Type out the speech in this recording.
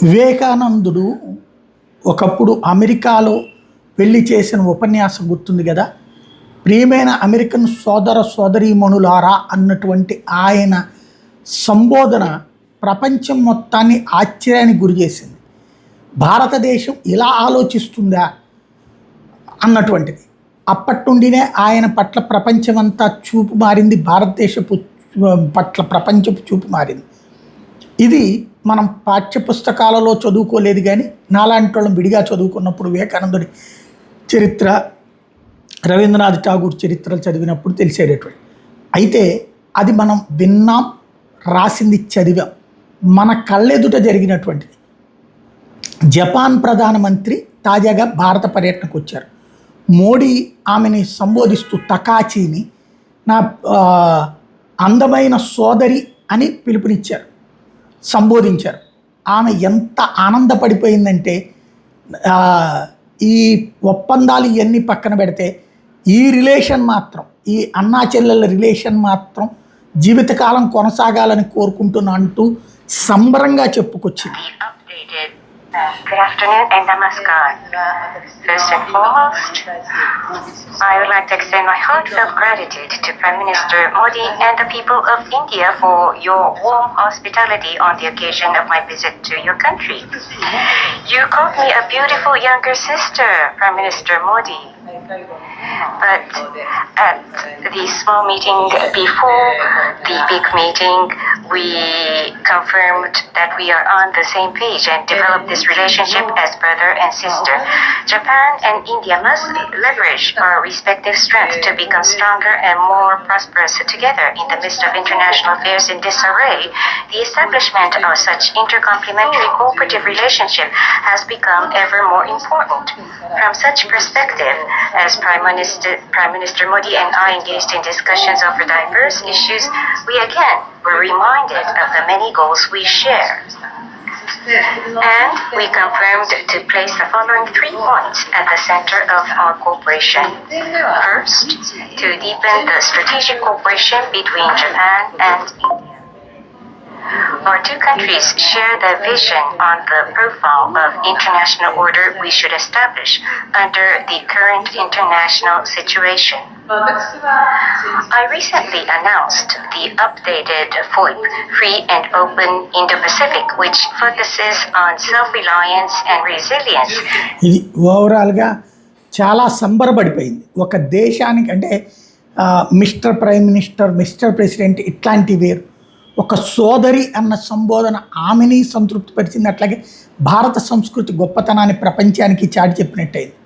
వివేకానందుడు ఒకప్పుడు అమెరికాలో వెళ్ళి చేసిన ఉపన్యాసం గుర్తుంది కదా. ప్రియమైన అమెరికన్ సోదర సోదరీమణులారా అన్నటువంటి ఆయన సంబోధన ప్రపంచం మొత్తాన్ని ఆశ్చర్యానికి గురి చేసింది. భారతదేశం ఇలా ఆలోచిస్తుందా అన్నటువంటిది. అప్పటి నుండినే ఆయన పట్ల ప్రపంచమంతా చూపు మారింది, భారతదేశపు పట్ల ప్రపంచపు చూపు మారింది. ఇది మనం పాఠ్యపుస్తకాలలో చదువుకోలేదు, కానీ నాలాంటి వాళ్ళం విడిగా చదువుకున్నప్పుడు వివేకానందుడి చరిత్ర, రవీంద్రనాథ్ ఠాగూర్ చరిత్రలు చదివినప్పుడు తెలిసేటటువంటి. అయితే అది మనం విన్నాం, రాసింది చదివాం, మన కళ్ళెదుట జరిగినటువంటిది. జపాన్ ప్రధానమంత్రి తాజాగా భారత పర్యటనకు వచ్చారు. మోడీ ఆమెని సంబోధిస్తూ తకాచీని నా అందమైన సోదరి అని పిలుపునిచ్చారు, సంబోధించారు. ఆమె ఎంత ఆనందపడిపోయిందంటే, ఈ ఒప్పందాలు ఇవన్నీ పక్కన పెడితే ఈ రిలేషన్ మాత్రం, ఈ అన్నా చెల్లెల రిలేషన్ మాత్రం జీవితకాలం కొనసాగాలని కోరుకుంటున్నా అంటూ సంబరంగా చెప్పుకొచ్చింది. Good afternoon and namaskar. First and foremost, I would like to extend my heartfelt gratitude to Prime Minister Modi and the people of India for your warm hospitality on the occasion of my visit to your country. You called me a beautiful younger sister, Prime Minister Modi. But at the small meeting before the big meeting, we confirmed that we are on the same page and developed this relationship as brother and sister. Japan and India must leverage our respective strength to become stronger and more prosperous together in the midst of international affairs in disarray. The establishment of such intercomplementary cooperative relationship has become ever more important. From such perspective, as Prime Minister Modi and I engaged in discussions over diverse issues, we again were reminded of the many goals we share. And we confirmed to place the following 3 points at the center of our cooperation. First, to deepen the strategic cooperation between Japan and India. Our two countries share the vision on the profile of international order we should establish under the current international situation. I recently announced the updated FOIP, Free and Open Indo-Pacific, which focuses on self-reliance and resilience. ఇది ఓవరాల్గా చాలా సంబరపడిపోయింది. ఒక దేశానికి అంటే mister prime minister, mister president ఇట్లాంటి వేరు. ఒక సోదరి అన్న సంబోధన ఆమెని సంతృప్తిపరిచింది. అట్లాగే భారత సంస్కృతి గొప్పతనాన్ని ప్రపంచానికి చాటి చెప్పినట్టయింది.